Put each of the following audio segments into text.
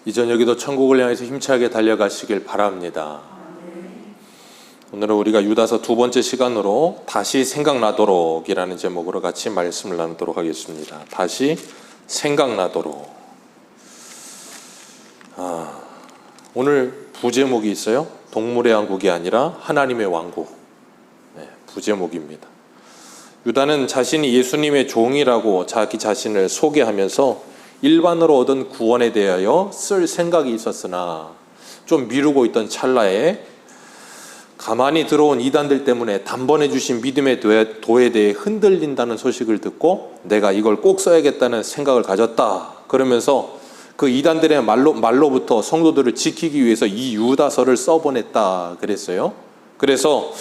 이 저녁에도 천국을 향해서 힘차게 달려가시길 바랍니다. 오늘은 우리가 유다서 두 번째 시간으로 다시 생각나도록 이라는 제목으로 같이 말씀을 나누도록 하겠습니다. 다시 생각나도록. 오늘 부제목이 있어요. 동물의 왕국이 아니라 하나님의 왕국. 부제목입니다. 유다는 자신이 예수님의 종이라고 자기 자신을 소개하면서 일반으로 얻은 구원에 대하여 쓸 생각이 있었으나 좀 미루고 있던 찰나에 가만히 들어온 이단들 때문에 단번에 주신 믿음의 도에 대해 흔들린다는 소식을 듣고 내가 이걸 꼭 써야겠다는 생각을 가졌다. 그러면서 그 이단들의 말로부터 성도들을 지키기 위해서 이 유다서를 써보냈다 그랬어요. 그래서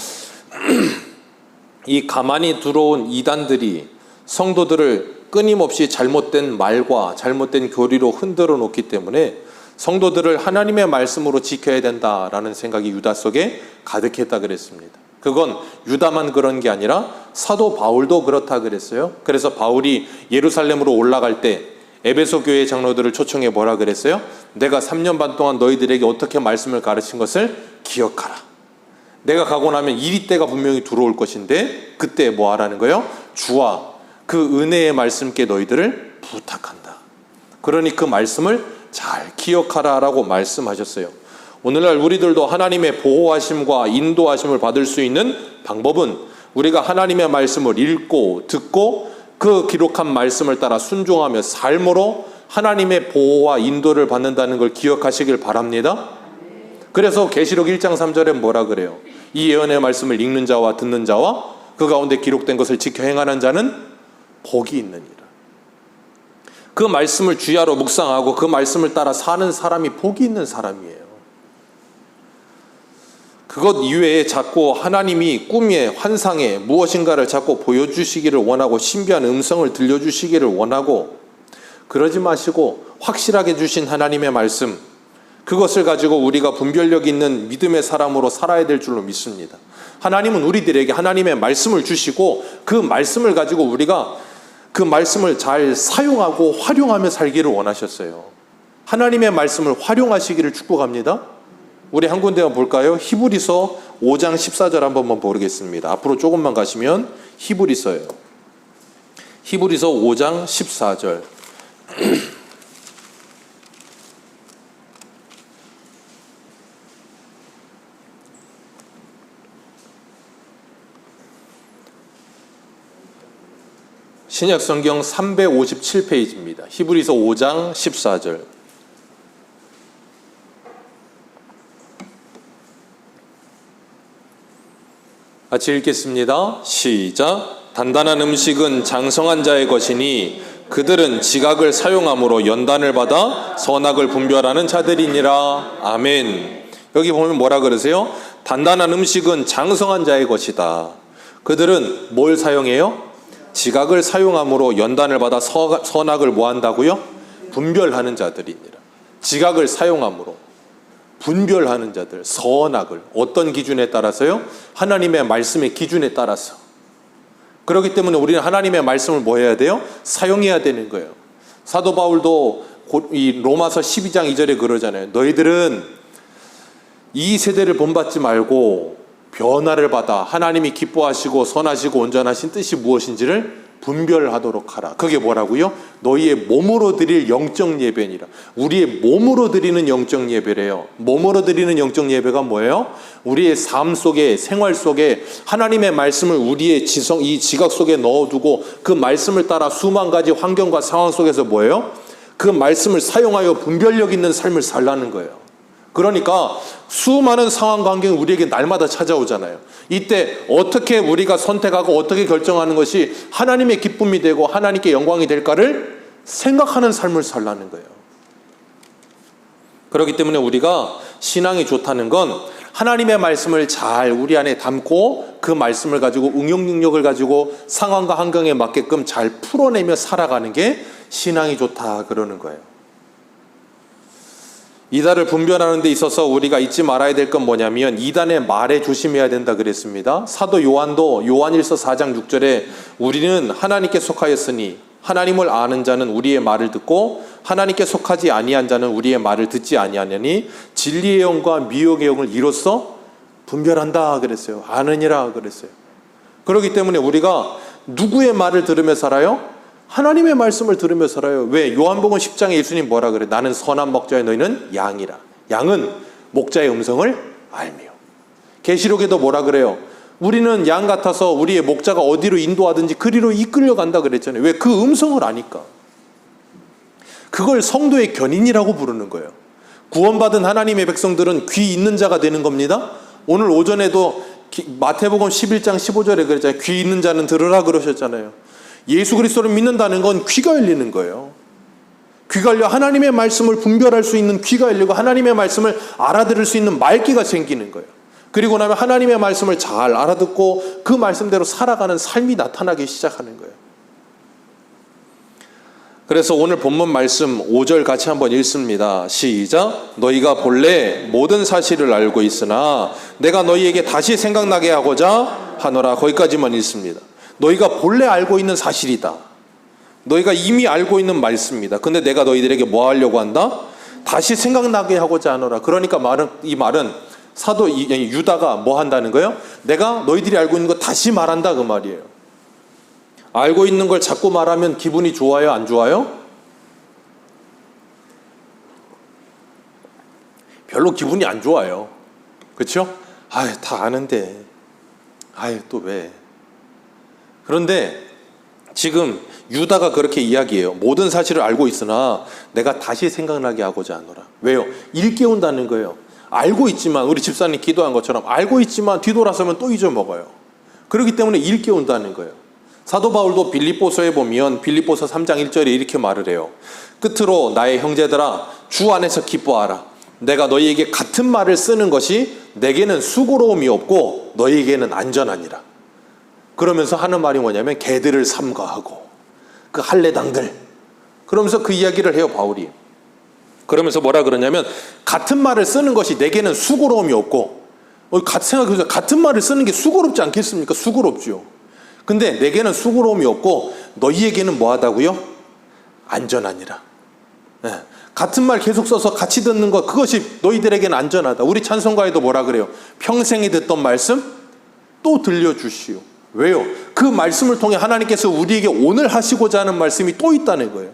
이 가만히 들어온 이단들이 성도들을 끊임없이 잘못된 말과 잘못된 교리로 흔들어 놓기 때문에 성도들을 하나님의 말씀으로 지켜야 된다라는 생각이 유다 속에 가득했다 그랬습니다. 그건 유다만 그런 게 아니라 사도 바울도 그렇다 그랬어요. 그래서 바울이 예루살렘으로 올라갈 때 에베소 교회 장로들을 초청해 뭐라 그랬어요? 내가 3년 반 동안 너희들에게 어떻게 말씀을 가르친 것을 기억하라. 내가 가고 나면 이리 때가 분명히 들어올 것인데 그때 뭐 하라는 거예요? 주와 그 은혜의 말씀께 너희들을 부탁한다. 그러니 그 말씀을 잘 기억하라라고 말씀하셨어요. 오늘날 우리들도 하나님의 보호하심과 인도하심을 받을 수 있는 방법은 우리가 하나님의 말씀을 읽고 듣고 그 기록한 말씀을 따라 순종하며 삶으로 하나님의 보호와 인도를 받는다는 걸 기억하시길 바랍니다. 그래서 계시록 1장 3절에 뭐라 그래요? 이 예언의 말씀을 읽는 자와 듣는 자와 그 가운데 기록된 것을 지켜 행하는 자는 복이 있느니라. 그 말씀을 주야로 묵상하고 그 말씀을 따라 사는 사람이 복이 있는 사람이에요. 그것 이외에 자꾸 하나님이 꿈에 환상에 무엇인가를 자꾸 보여주시기를 원하고 신비한 음성을 들려주시기를 원하고 그러지 마시고 확실하게 주신 하나님의 말씀 그것을 가지고 우리가 분별력 있는 믿음의 사람으로 살아야 될 줄로 믿습니다. 하나님은 우리들에게 하나님의 말씀을 주시고 그 말씀을 가지고 우리가 그 말씀을 잘 사용하고 활용하며 살기를 원하셨어요. 하나님의 말씀을 활용하시기를 축복합니다. 우리 한 군데만 볼까요? 히브리서 5장 14절 한 번만 보겠습니다. 앞으로 조금만 가시면 히브리서예요. 히브리서 5장 14절. 신약성경 357페이지입니다. 히브리서 5장 14절. 같이 읽겠습니다. 시작. 단단한 음식은 장성한 자의 것이니 그들은 지각을 사용함으로 연단을 받아 선악을 분별하는 자들이니라. 아멘. 여기 보면 뭐라 그러세요? 단단한 음식은 장성한 자의 것이다. 그들은 뭘 사용해요? 지각을 사용함으로 연단을 받아 선악을 뭐 한다고요? 분별하는 자들이니라. 지각을 사용함으로 분별하는 자들, 선악을 어떤 기준에 따라서요? 하나님의 말씀의 기준에 따라서. 그렇기 때문에 우리는 하나님의 말씀을 뭐 해야 돼요? 사용해야 되는 거예요. 사도 바울도 이 로마서 12장 2절에 그러잖아요. 너희들은 이 세대를 본받지 말고 변화를 받아 하나님이 기뻐하시고 선하시고 온전하신 뜻이 무엇인지를 분별하도록 하라. 그게 뭐라고요? 너희의 몸으로 드릴 영적 예배니라. 우리의 몸으로 드리는 영적 예배래요. 몸으로 드리는 영적 예배가 뭐예요? 우리의 삶 속에 생활 속에 하나님의 말씀을 우리의 이 지각 속에 넣어두고 그 말씀을 따라 수만 가지 환경과 상황 속에서 뭐예요? 그 말씀을 사용하여 분별력 있는 삶을 살라는 거예요. 그러니까 수많은 상황 관계가 우리에게 날마다 찾아오잖아요. 이때 어떻게 우리가 선택하고 어떻게 결정하는 것이 하나님의 기쁨이 되고 하나님께 영광이 될까를 생각하는 삶을 살라는 거예요. 그렇기 때문에 우리가 신앙이 좋다는 건 하나님의 말씀을 잘 우리 안에 담고 그 말씀을 가지고 응용 능력을 가지고 상황과 환경에 맞게끔 잘 풀어내며 살아가는 게 신앙이 좋다 그러는 거예요. 이단을 분별하는 데 있어서 우리가 잊지 말아야 될 건 뭐냐면 이단의 말에 조심해야 된다 그랬습니다. 사도 요한도 요한일서 4장 6절에 우리는 하나님께 속하였으니 하나님을 아는 자는 우리의 말을 듣고 하나님께 속하지 아니한 자는 우리의 말을 듣지 아니하느니 진리의 영과 미혹의 영을 이로써 분별한다 그랬어요. 아느니라 그랬어요. 그렇기 때문에 우리가 누구의 말을 들으며 살아요? 하나님의 말씀을 들으며 살아요. 왜? 요한복음 10장에 예수님 뭐라 그래? 나는 선한 목자여 너희는 양이라. 양은 목자의 음성을 알며. 계시록에도 뭐라 그래요? 우리는 양 같아서 우리의 목자가 어디로 인도하든지 그리로 이끌려간다 그랬잖아요. 왜? 그 음성을 아니까. 그걸 성도의 견인이라고 부르는 거예요. 구원받은 하나님의 백성들은 귀 있는 자가 되는 겁니다. 오늘 오전에도 마태복음 11장 15절에 그랬잖아요. 귀 있는 자는 들으라 그러셨잖아요. 예수 그리스도를 믿는다는 건 귀가 열리는 거예요. 귀가 열려 하나님의 말씀을 분별할 수 있는 귀가 열리고 하나님의 말씀을 알아들을 수 있는 말귀가 생기는 거예요. 그리고 나면 하나님의 말씀을 잘 알아듣고 그 말씀대로 살아가는 삶이 나타나기 시작하는 거예요. 그래서 오늘 본문 말씀 5절 같이 한번 읽습니다. 시작. 너희가 본래 모든 사실을 알고 있으나 내가 너희에게 다시 생각나게 하고자 하노라. 거기까지만 읽습니다. 너희가 본래 알고 있는 사실이다. 너희가 이미 알고 있는 말씀입니다. 근데 내가 너희들에게 뭐 하려고 한다? 다시 생각나게 하고자 하노라. 그러니까 이 말은 사도 유다가 뭐 한다는 거예요? 내가 너희들이 알고 있는 거 다시 말한다 그 말이에요. 알고 있는 걸 자꾸 말하면 기분이 좋아요? 안 좋아요? 별로 기분이 안 좋아요. 그렇죠? 다 아는데 또 왜? 그런데 지금 유다가 그렇게 이야기해요. 모든 사실을 알고 있으나 내가 다시 생각나게 하고자 하노라. 왜요? 일깨운다는 거예요. 알고 있지만 우리 집사님 기도한 것처럼 알고 있지만 뒤돌아서면 또 잊어먹어요. 그렇기 때문에 일깨운다는 거예요. 사도 바울도 빌립보서에 보면 빌립보서 3장 1절에 이렇게 말을 해요. 끝으로 나의 형제들아 주 안에서 기뻐하라. 내가 너희에게 같은 말을 쓰는 것이 내게는 수고로움이 없고 너희에게는 안전하니라. 그러면서 하는 말이 뭐냐면 개들을 삼가하고 그 할례당들, 그러면서 그 이야기를 해요 바울이. 그러면서 뭐라 그러냐면 같은 말을 쓰는 것이 내게는 수고로움이 없고, 생각해보세요. 같은 말을 쓰는 게 수고롭지 않겠습니까? 수고롭지요. 근데 내게는 수고로움이 없고 너희에게는 뭐하다고요? 안전하니라. 네. 같은 말 계속 써서 같이 듣는 것, 그것이 너희들에게는 안전하다. 우리 찬송가에도 뭐라 그래요? 평생에 듣던 말씀 또 들려주시오. 왜요? 그 말씀을 통해 하나님께서 우리에게 오늘 하시고자 하는 말씀이 또 있다는 거예요.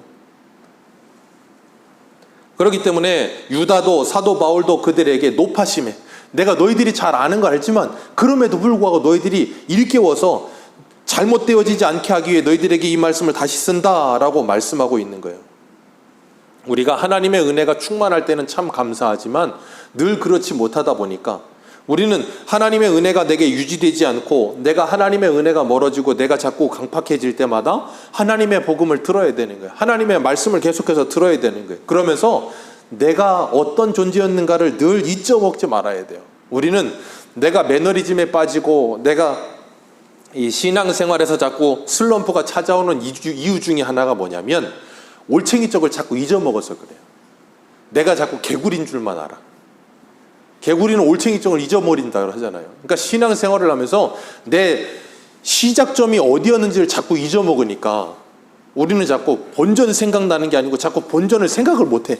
그렇기 때문에 유다도 사도 바울도 그들에게 높아심에, 내가 너희들이 잘 아는 거 알지만 그럼에도 불구하고 너희들이 일깨워서 잘못되어지지 않게 하기 위해 너희들에게 이 말씀을 다시 쓴다라고 말씀하고 있는 거예요. 우리가 하나님의 은혜가 충만할 때는 참 감사하지만 늘 그렇지 못하다 보니까 우리는 하나님의 은혜가 내게 유지되지 않고 내가 하나님의 은혜가 멀어지고 내가 자꾸 강팍해질 때마다 하나님의 복음을 들어야 되는 거예요. 하나님의 말씀을 계속해서 들어야 되는 거예요. 그러면서 내가 어떤 존재였는가를 늘 잊어먹지 말아야 돼요. 우리는 내가 매너리즘에 빠지고 내가 이 신앙생활에서 자꾸 슬럼프가 찾아오는 이유 중에 하나가 뭐냐면 올챙이적을 자꾸 잊어먹어서 그래요. 내가 자꾸 개구리인 줄만 알아. 개구리는 올챙이적을 잊어버린다고 하잖아요. 그러니까 신앙생활을 하면서 내 시작점이 어디였는지를 자꾸 잊어먹으니까 우리는 자꾸 본전 생각나는 게 아니고 자꾸 본전을 생각을 못해.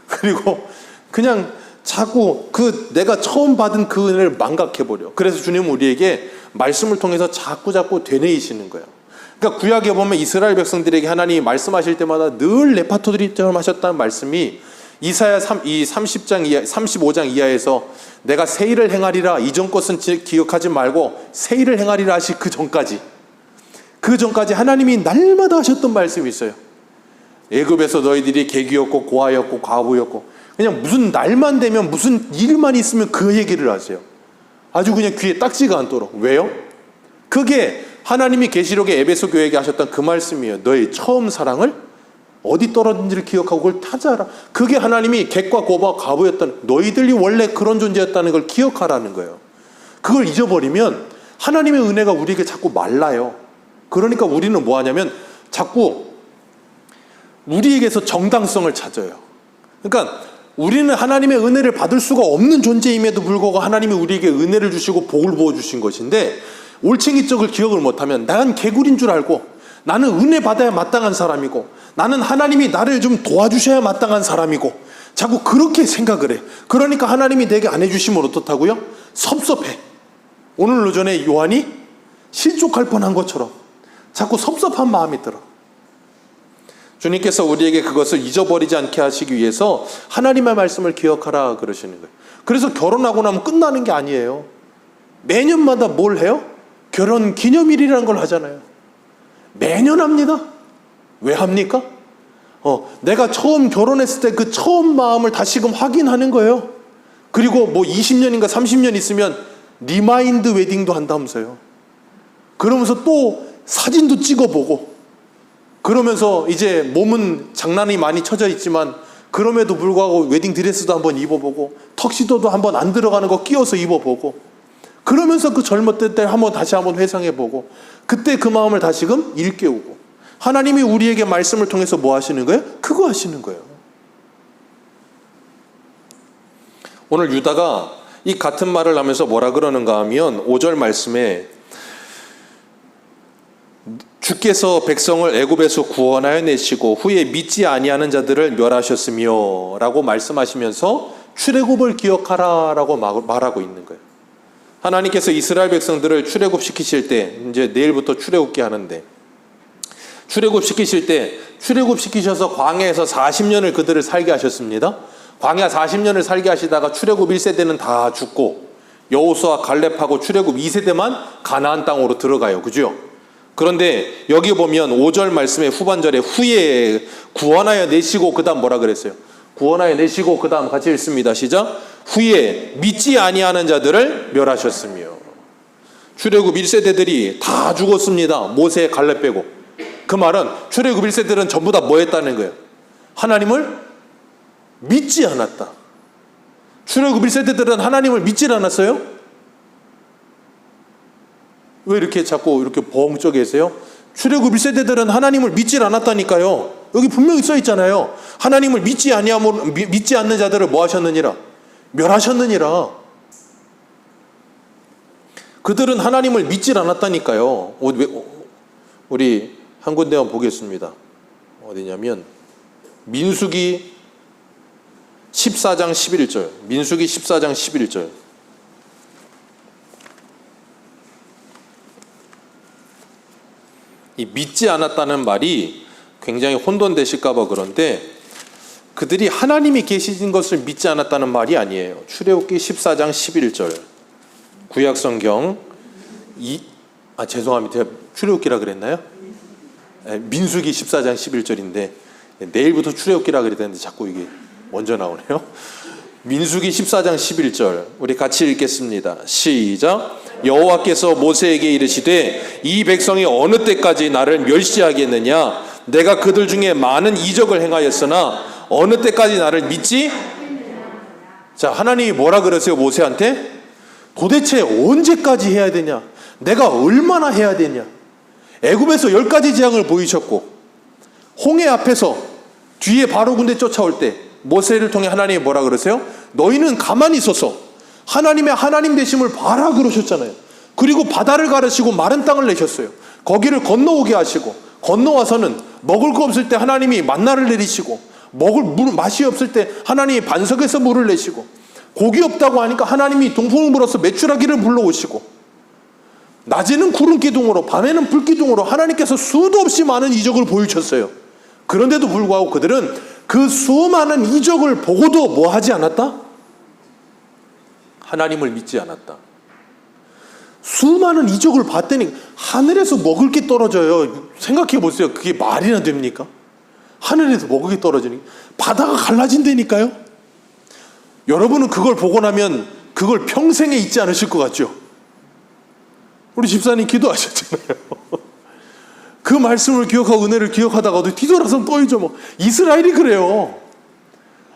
그리고 그냥 자꾸 내가 처음 받은 그 은혜를 망각해버려. 그래서 주님은 우리에게 말씀을 통해서 자꾸 되뇌이시는 거예요. 그러니까 구약에 보면 이스라엘 백성들에게 하나님이 말씀하실 때마다 늘 레파토리처럼 하셨다는 말씀이 이사야 35장 이하에서 내가 새 일을 행하리라, 이전 것은 기억하지 말고 새 일을 행하리라 하시 그 전까지 하나님이 날마다 하셨던 말씀이 있어요. 애굽에서 너희들이 개귀였고 고아였고 과부였고, 그냥 무슨 날만 되면 무슨 일만 있으면 그 얘기를 하세요. 아주 그냥 귀에 딱지가 않도록. 왜요? 그게 하나님이 계시록에 에베소 교회에게 하셨던 그 말씀이에요. 너희 처음 사랑을 어디 떨어진지를 기억하고 그걸 찾아라. 그게 하나님이 객과 고와 과부였다는, 너희들이 원래 그런 존재였다는 걸 기억하라는 거예요. 그걸 잊어버리면 하나님의 은혜가 우리에게 자꾸 말라요. 그러니까 우리는 뭐 하냐면 자꾸 우리에게서 정당성을 찾아요. 그러니까 우리는 하나님의 은혜를 받을 수가 없는 존재임에도 불구하고 하나님이 우리에게 은혜를 주시고 복을 부어주신 것인데, 올챙이적을 기억을 못하면 난 개구리인 줄 알고 나는 은혜 받아야 마땅한 사람이고 나는 하나님이 나를 좀 도와주셔야 마땅한 사람이고 자꾸 그렇게 생각을 해. 그러니까 하나님이 내게 안 해주시면 어떻다고요? 섭섭해. 오늘 오전에 요한이 실족할 뻔한 것처럼 자꾸 섭섭한 마음이 들어. 주님께서 우리에게 그것을 잊어버리지 않게 하시기 위해서 하나님의 말씀을 기억하라 그러시는 거예요. 그래서 결혼하고 나면 끝나는 게 아니에요. 매년마다 뭘 해요? 결혼 기념일이라는 걸 하잖아요. 매년 합니다. 왜 합니까? 내가 처음 결혼했을 때 그 처음 마음을 다시금 확인하는 거예요. 그리고 뭐 20년인가 30년 있으면 리마인드 웨딩도 한다면서요. 그러면서 또 사진도 찍어보고, 그러면서 이제 몸은 장난이 많이 쳐져 있지만 그럼에도 불구하고 웨딩 드레스도 한번 입어보고, 턱시도도 한번 안 들어가는 거 끼워서 입어보고, 그러면서 그 젊었을 때 다시 한번 회상해보고, 그때 그 마음을 다시금 일깨우고. 하나님이 우리에게 말씀을 통해서 뭐 하시는 거예요? 그거 하시는 거예요. 오늘 유다가 이 같은 말을 하면서 뭐라 그러는가 하면 5절 말씀에 주께서 백성을 애굽에서 구원하여 내시고 후에 믿지 아니하는 자들을 멸하셨으며 라고 말씀하시면서 출애굽을 기억하라 라고 말하고 있는 거예요. 하나님께서 이스라엘 백성들을 출애굽시키실 때, 이제 내일부터 출애굽기 하는데, 출애굽시키실 때 출애굽시키셔서 광야에서 40년을 그들을 살게 하셨습니다. 광야 40년을 살게 하시다가 출애굽 1세대는 다 죽고 여호수아 갈렙하고 출애굽 2세대만 가나안 땅으로 들어가요. 그죠? 그런데 여기 보면 5절 말씀의 후반절에 후에 구원하여 내시고, 그 다음 뭐라 그랬어요? 구원하여 내시고, 그 다음 같이 읽습니다. 시작. 후에 믿지 아니하는 자들을 멸하셨으며. 출애굽 1세대들이 다 죽었습니다. 모세 갈렙 빼고. 그 말은 출애굽 1세대들은 전부 다 뭐 했다는 거예요? 하나님을 믿지 않았다. 출애굽 1세대들은 하나님을 믿질 않았어요? 왜 이렇게 자꾸 이렇게 벙쪄 계세요? 출애굽 1세대들은 하나님을 믿질 않았다니까요. 여기 분명히 써 있잖아요. 하나님을 믿지 않는 자들을 뭐 하셨느니라? 멸하셨느니라. 그들은 하나님을 믿질 않았다니까요. 우리 한 군데만 보겠습니다. 어디냐면 민수기 14장 11절. 민수기 14장 11절. 이 믿지 않았다는 말이 굉장히 혼돈되실까봐 그런데, 그들이 하나님이 계신 것을 믿지 않았다는 말이 아니에요. 출애굽기 14장 11절. 구약성경 죄송합니다. 제가 출애굽기라 그랬나요? 민수기 14장 11절인데 내일부터 출애굽기라 그랬는데 자꾸 이게 먼저 나오네요. 민수기 14장 11절 우리 같이 읽겠습니다. 시작. 여호와께서 모세에게 이르시되 이 백성이 어느 때까지 나를 멸시하겠느냐? 내가 그들 중에 많은 이적을 행하였으나 어느 때까지 나를 믿지? 자, 하나님이 뭐라 그러세요? 모세한테 도대체 언제까지 해야 되냐? 내가 얼마나 해야 되냐? 애굽에서 10가지 재앙을 보이셨고 홍해 앞에서 뒤에 바로 군대 쫓아올 때 모세를 통해 하나님이 뭐라 그러세요? 너희는 가만히 있어서 하나님의 하나님 되심을 봐라 그러셨잖아요. 그리고 바다를 가르시고 마른 땅을 내셨어요. 거기를 건너오게 하시고, 건너와서는 먹을 거 없을 때 하나님이 만나를 내리시고, 먹을 맛이 없을 때 하나님이 반석에서 물을 내시고, 고기 없다고 하니까 하나님이 동풍을 불어서 메추라기를 불러오시고, 낮에는 구름 기둥으로 밤에는 불 기둥으로 하나님께서 수도 없이 많은 이적을 보이셨어요. 그런데도 불구하고 그들은 그 수많은 이적을 보고도 뭐 하지 않았다? 하나님을 믿지 않았다. 수많은 이적을 봤더니 하늘에서 먹을 게 떨어져요. 생각해 보세요. 그게 말이나 됩니까? 하늘에서 먹을 게 떨어지니 바다가 갈라진다니까요. 여러분은 그걸 보고 나면 그걸 평생에 잊지 않으실 것 같죠? 우리 집사님 기도하셨잖아요. 그 말씀을 기억하고 은혜를 기억하다가도 뒤돌아서 또 잊어먹어. 이스라엘이 그래요.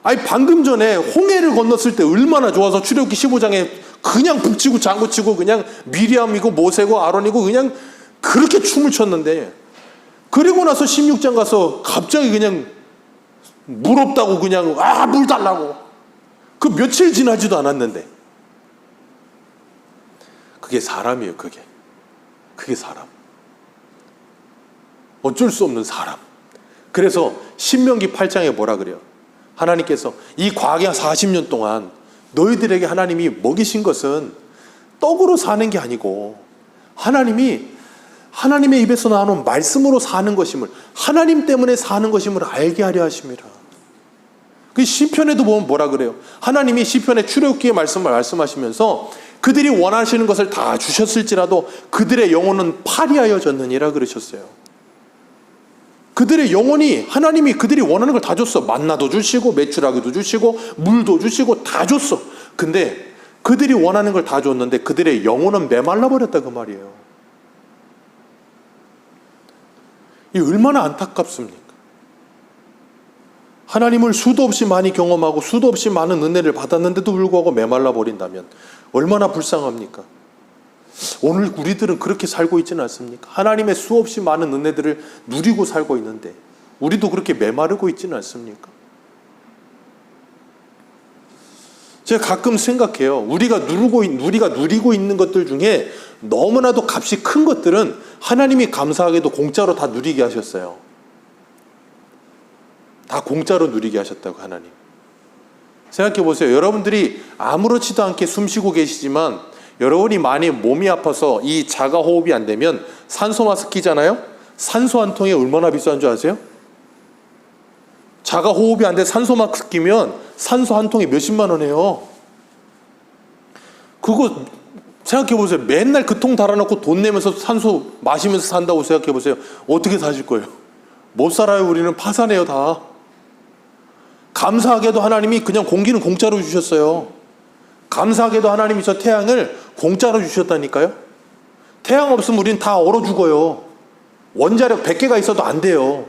아니 방금 전에 홍해를 건넜을 때 얼마나 좋아서 출애굽기 15장에 그냥 북치고 장구치고 그냥 미리암이고 모세고 아론이고 그냥 그렇게 춤을 췄는데, 그리고 나서 16장 가서 갑자기 그냥 물 없다고 그냥 물 달라고. 그 며칠 지나지도 않았는데. 그게 사람이에요. 그게 사람. 어쩔 수 없는 사람. 그래서 신명기 8장에 뭐라 그래요? 하나님께서 이 과거 40년 동안 너희들에게 하나님이 먹이신 것은 떡으로 사는 게 아니고 하나님이 하나님의 입에서 나오는 말씀으로 사는 것임을, 하나님 때문에 사는 것임을 알게 하려 하심이라. 그 시편에도 보면 뭐라 그래요? 하나님이 시편의 출애굽기의 말씀을 말씀하시면서 그들이 원하시는 것을 다 주셨을지라도 그들의 영혼은 파리하여졌느니라 그러셨어요. 그들의 영혼이, 하나님이 그들이 원하는 걸 다 줬어. 만나도 주시고 메추라기도 주시고 물도 주시고 다 줬어. 근데 그들이 원하는 걸 다 줬는데 그들의 영혼은 메말라 버렸다 그 말이에요. 이 얼마나 안타깝습니까? 하나님을 수도 없이 많이 경험하고 수도 없이 많은 은혜를 받았는데도 불구하고 메말라 버린다면 얼마나 불쌍합니까? 오늘 우리들은 그렇게 살고 있지는 않습니까? 하나님의 수없이 많은 은혜들을 누리고 살고 있는데 우리도 그렇게 메마르고 있지는 않습니까? 제가 가끔 생각해요. 우리가 누리고 있는 것들 중에 너무나도 값이 큰 것들은 하나님이 감사하게도 공짜로 다 누리게 하셨어요. 다 공짜로 누리게 하셨다고 하나님. 생각해 보세요. 여러분들이 아무렇지도 않게 숨 쉬고 계시지만 여러분이 많이 몸이 아파서 이 자가 호흡이 안 되면 산소 마스크 끼잖아요. 산소 한 통에 얼마나 비싼 줄 아세요? 자가 호흡이 안 돼 산소 마스크 끼면 산소 한 통에 몇십만 원 해요. 그거 생각해 보세요. 맨날 그 통 달아놓고 돈 내면서 산소 마시면서 산다고 생각해 보세요. 어떻게 사실 거예요? 못 살아요. 우리는 파산해요 다. 감사하게도 하나님이 그냥 공기는 공짜로 주셨어요. 감사하게도 하나님이 저 태양을 공짜로 주셨다니까요. 태양 없으면 우리는 다 얼어 죽어요. 원자력 100개가 있어도 안 돼요.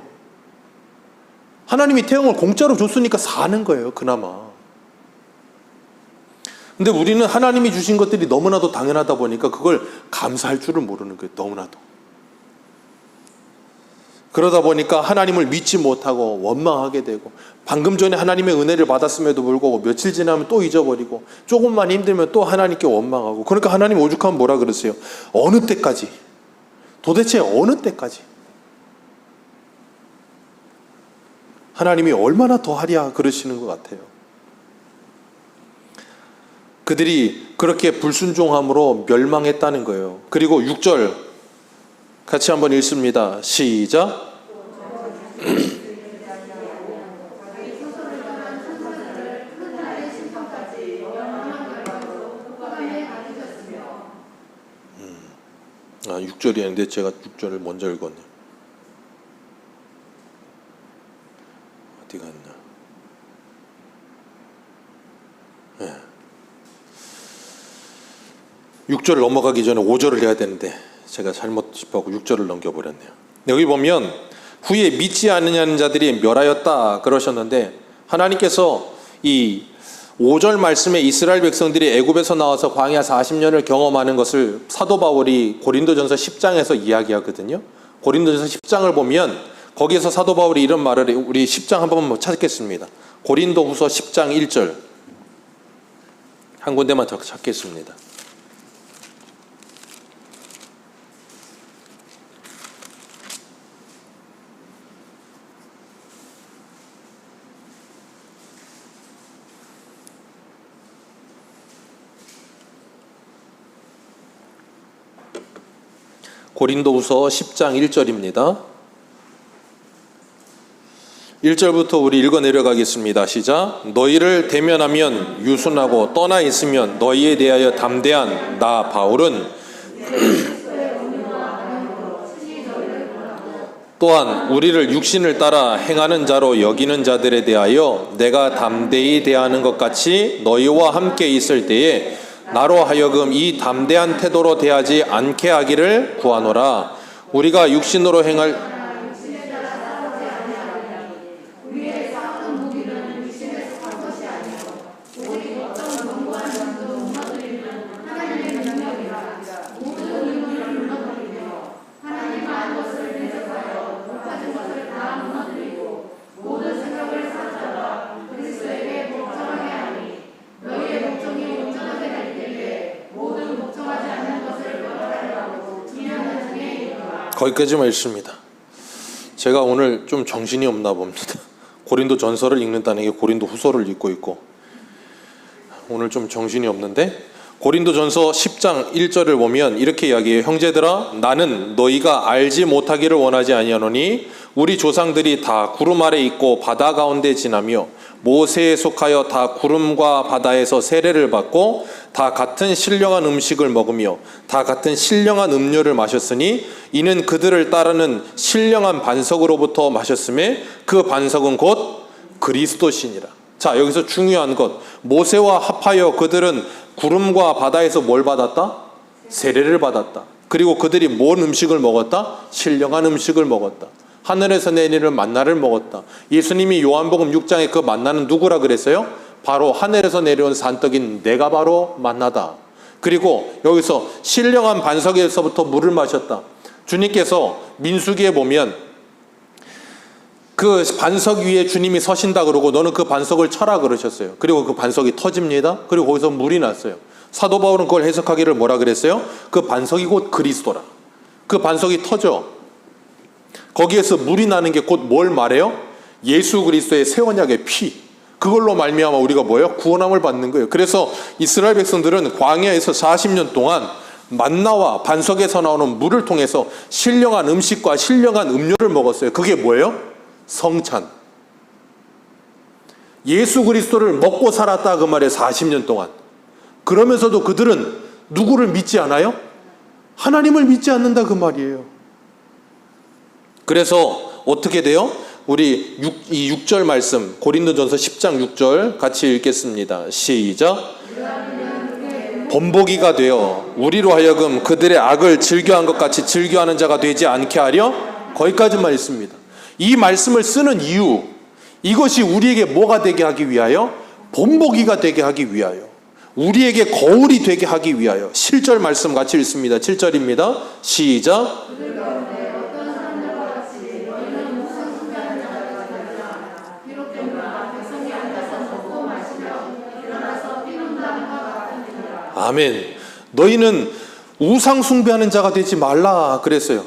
하나님이 태양을 공짜로 줬으니까 사는 거예요 그나마. 근데 우리는 하나님이 주신 것들이 너무나도 당연하다 보니까 그걸 감사할 줄을 모르는 거예요. 너무나도. 그러다 보니까 하나님을 믿지 못하고 원망하게 되고, 방금 전에 하나님의 은혜를 받았음에도 불구하고 며칠 지나면 또 잊어버리고, 조금만 힘들면 또 하나님께 원망하고. 그러니까 하나님 오죽하면 뭐라 그러세요? 어느 때까지? 도대체 어느 때까지? 하나님이 얼마나 더 하랴 그러시는 것 같아요. 그들이 그렇게 불순종함으로 멸망했다는 거예요. 그리고 6절 같이 한번 읽습니다. 시작. 아, 6절이 아닌데 제가 6절을 먼저 읽었네요. 어디 갔나? 네. 6절을 넘어가기 전에 5절을 해야 되는데 제가 잘못 짚어갖고 6절을 넘겨버렸네요. 여기 보면 후에 믿지 않느냐는 자들이 멸하였다 그러셨는데, 하나님께서 이 5절 말씀에 이스라엘 백성들이 애굽에서 나와서 광야 40년을 경험하는 것을 사도 바울이 고린도전서 10장에서 이야기하거든요. 고린도전서 10장을 보면 거기에서 사도 바울이 이런 말을, 우리 10장 한번 찾겠습니다. 고린도후서 10장 1절 한 군데만 더 찾겠습니다. 고린도후서 10장 1절입니다. 1절부터 우리 읽어 내려가겠습니다. 시작. 너희를 대면하면 유순하고 떠나 있으면 너희에 대하여 담대한 나 바울은 또한 우리를 육신을 따라 행하는 자로 여기는 자들에 대하여 내가 담대히 대하는 것 같이 너희와 함께 있을 때에 나로 하여금 이 담대한 태도로 대하지 않게 하기를 구하노라. 우리가 육신으로 행할 거기까지만 읽습니다. 제가 오늘 좀 정신이 없나 봅니다. 고린도 전서를 읽는다는 게 고린도 후서를 읽고 있고 오늘 좀 정신이 없는데, 고린도 전서 10장 1절을 보면 이렇게 이야기해요. 형제들아, 나는 너희가 알지 못하기를 원하지 아니하노니 우리 조상들이 다 구름 아래 있고 바다 가운데 지나며 모세에 속하여 다 구름과 바다에서 세례를 받고 다 같은 신령한 음식을 먹으며 다 같은 신령한 음료를 마셨으니 이는 그들을 따르는 신령한 반석으로부터 마셨음에 그 반석은 곧 그리스도시니라. 자, 여기서 중요한 것, 모세와 합하여 그들은 구름과 바다에서 뭘 받았다? 세례를 받았다. 그리고 그들이 뭔 음식을 먹었다? 신령한 음식을 먹었다. 하늘에서 내리는 만나를 먹었다. 예수님이 요한복음 6장에 그 만나는 누구라 그랬어요? 바로 하늘에서 내려온 산떡인 내가 바로 만나다. 그리고 여기서 신령한 반석에서부터 물을 마셨다. 주님께서 민수기에 보면 그 반석 위에 주님이 서신다 그러고 너는 그 반석을 쳐라 그러셨어요. 그리고 그 반석이 터집니다. 그리고 거기서 물이 났어요. 사도 바울은 그걸 해석하기를 뭐라 그랬어요? 그 반석이 곧 그리스도라. 그 반석이 터져. 거기에서 물이 나는 게 곧 뭘 말해요? 예수 그리스도의 새 언약의 피. 그걸로 말미암아 우리가 뭐예요? 구원함을 받는 거예요. 그래서 이스라엘 백성들은 광야에서 40년 동안 만나와 반석에서 나오는 물을 통해서 신령한 음식과 신령한 음료를 먹었어요. 그게 뭐예요? 성찬. 예수 그리스도를 먹고 살았다 그 말이에요. 40년 동안. 그러면서도 그들은 누구를 믿지 않아요? 하나님을 믿지 않는다 그 말이에요. 그래서 어떻게 돼요? 우리 6절 말씀 고린도전서 10장 6절 같이 읽겠습니다. 시작. 본보기가 되어 우리로 하여금 그들의 악을 즐겨한 것 같이 즐겨하는 자가 되지 않게 하려, 거기까지만 있습니다. 이 말씀을 쓰는 이유, 이것이 우리에게 뭐가 되게 하기 위하여? 본보기가 되게 하기 위하여, 우리에게 거울이 되게 하기 위하여. 7절 말씀 같이 읽습니다. 7절입니다. 시작. 아멘. 너희는 우상 숭배하는 자가 되지 말라 그랬어요.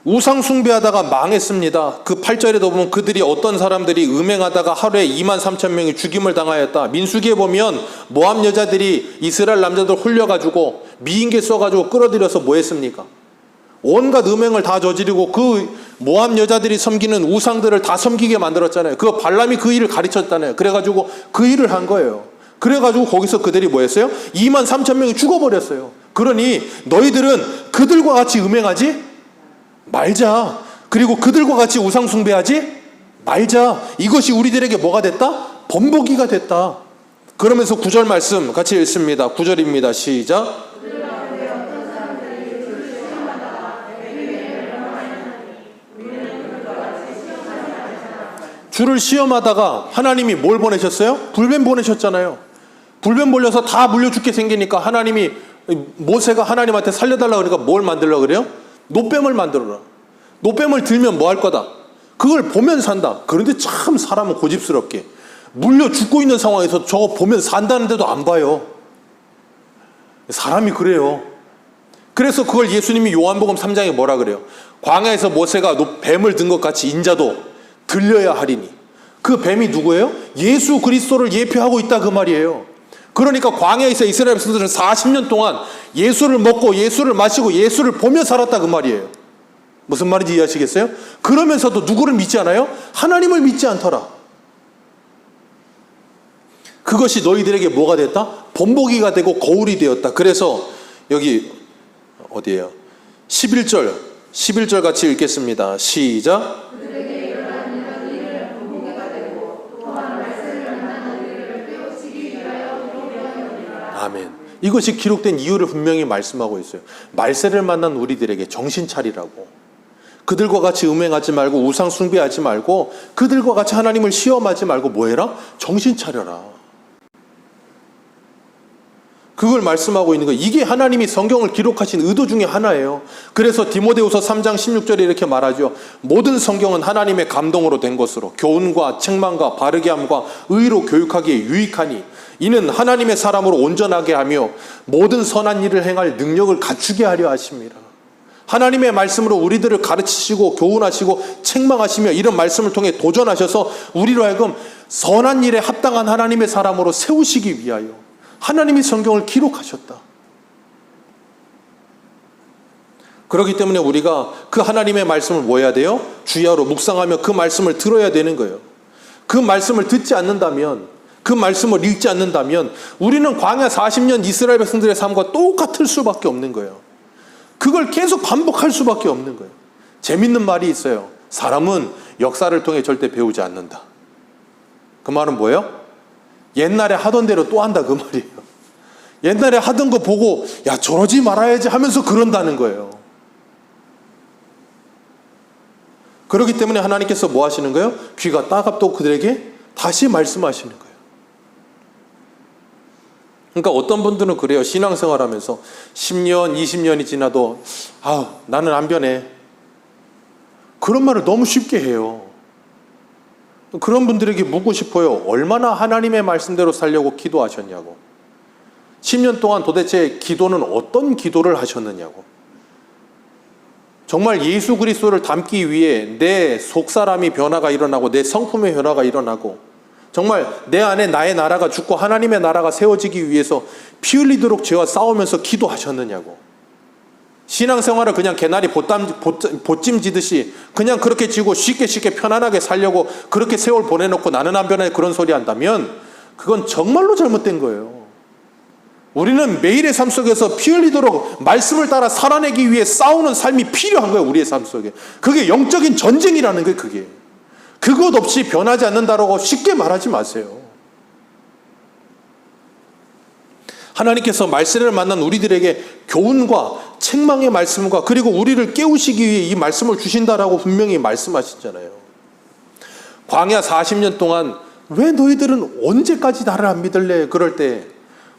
우상 숭배하다가 망했습니다. 그 8절에도 보면 그들이 어떤 사람들이 음행하다가 하루에 23,000명이 죽임을 당하였다. 민수기에 보면 모압 여자들이 이스라엘 남자들 홀려가지고 미인계 써가지고 끌어들여서 뭐 했습니까? 온갖 음행을 다 저지르고 그 모압 여자들이 섬기는 우상들을 다 섬기게 만들었잖아요. 그 발람이 그 일을 가르쳤잖아요. 그래가지고 그 일을 한 거예요. 그래가지고 거기서 그들이 뭐 했어요? 23,000명이 죽어버렸어요. 그러니 너희들은 그들과 같이 음행하지 말자. 그리고 그들과 같이 우상 숭배하지 말자. 이것이 우리들에게 뭐가 됐다? 본보기가 됐다. 그러면서 9절 말씀 같이 읽습니다. 9절입니다. 시작. 주를 시험하다가 하나님이 뭘 보내셨어요? 불뱀 보내셨잖아요. 불뱀 몰려서 다 물려 죽게 생기니까 하나님이, 모세가 하나님한테 살려달라고 그러니까 뭘 만들려고 그래요? 노뱀을 만들어라. 노뱀을 들면 뭐 할 거다? 그걸 보면 산다. 그런데 참 사람은 고집스럽게 물려 죽고 있는 상황에서 저거 보면 산다는데도 안 봐요. 사람이 그래요. 그래서 그걸 예수님이 요한복음 3장에 뭐라 그래요? 광야에서 모세가 뱀을 든 것 같이 인자도 들려야 하리니. 그 뱀이 누구예요? 예수 그리스도를 예표하고 있다 그 말이에요. 그러니까 광야에서 이스라엘 백성들은 40년 동안 예수를 먹고 예수를 마시고 예수를 보며 살았다 그 말이에요. 무슨 말인지 이해하시겠어요? 그러면서도 누구를 믿지 않아요? 하나님을 믿지 않더라. 그것이 너희들에게 뭐가 됐다? 본보기가 되고 거울이 되었다. 그래서 여기 어디예요? 11절 같이 읽겠습니다. 시작. 아멘. 이것이 기록된 이유를 분명히 말씀하고 있어요. 말세를 만난 우리들에게 정신 차리라고. 그들과 같이 음행하지 말고 우상 숭배하지 말고 그들과 같이 하나님을 시험하지 말고 뭐 해라? 정신 차려라. 그걸 말씀하고 있는 거예요. 이게 하나님이 성경을 기록하신 의도 중에 하나예요. 그래서 디모데후서 3장 16절에 이렇게 말하죠. 모든 성경은 하나님의 감동으로 된 것으로 교훈과 책망과 바르게 함과 의로 교육하기에 유익하니 이는 하나님의 사람으로 온전하게 하며 모든 선한 일을 행할 능력을 갖추게 하려 하십니다. 하나님의 말씀으로 우리들을 가르치시고 교훈하시고 책망하시며 이런 말씀을 통해 도전하셔서 우리로 하여금 선한 일에 합당한 하나님의 사람으로 세우시기 위하여 하나님이 성경을 기록하셨다. 그렇기 때문에 우리가 그 하나님의 말씀을 뭐 해야 돼요? 주야로 묵상하며 그 말씀을 들어야 되는 거예요. 그 말씀을 듣지 않는다면, 그 말씀을 읽지 않는다면 우리는 광야 40년 이스라엘 백성들의 삶과 똑같을 수밖에 없는 거예요. 그걸 계속 반복할 수밖에 없는 거예요. 재밌는 말이 있어요. 사람은 역사를 통해 절대 배우지 않는다. 그 말은 뭐예요? 옛날에 하던 대로 또 한다 그 말이에요. 옛날에 하던 거 보고 야 저러지 말아야지 하면서 그런다는 거예요. 그렇기 때문에 하나님께서 뭐 하시는 거예요? 귀가 따갑도록 그들에게 다시 말씀하시는 거예요. 그러니까 어떤 분들은 그래요. 신앙생활하면서 10년, 20년이 지나도 나는 안 변해. 그런 말을 너무 쉽게 해요. 그런 분들에게 묻고 싶어요. 얼마나 하나님의 말씀대로 살려고 기도하셨냐고. 10년 동안 도대체 기도는 어떤 기도를 하셨느냐고. 정말 예수 그리스도를 닮기 위해 내 속사람이 변화가 일어나고 내 성품의 변화가 일어나고 정말 내 안에 나의 나라가 죽고 하나님의 나라가 세워지기 위해서 피 흘리도록 죄와 싸우면서 기도하셨느냐고. 신앙생활을 그냥 개나리 보찜 지듯이 그냥 그렇게 지고 쉽게 편안하게 살려고 그렇게 세월 보내놓고 나는 안 변해 그런 소리 한다면 그건 정말로 잘못된 거예요. 우리는 매일의 삶 속에서 피 흘리도록 말씀을 따라 살아내기 위해 싸우는 삶이 필요한 거예요. 우리의 삶 속에. 그게 영적인 전쟁이라는 거예요. 그게. 그것 없이 변하지 않는다라고 쉽게 말하지 마세요. 하나님께서 말씀을 만난 우리들에게 교훈과 책망의 말씀과 그리고 우리를 깨우시기 위해 이 말씀을 주신다라고 분명히 말씀하시잖아요. 광야 40년 동안 왜 너희들은 언제까지 나를 안 믿을래? 그럴 때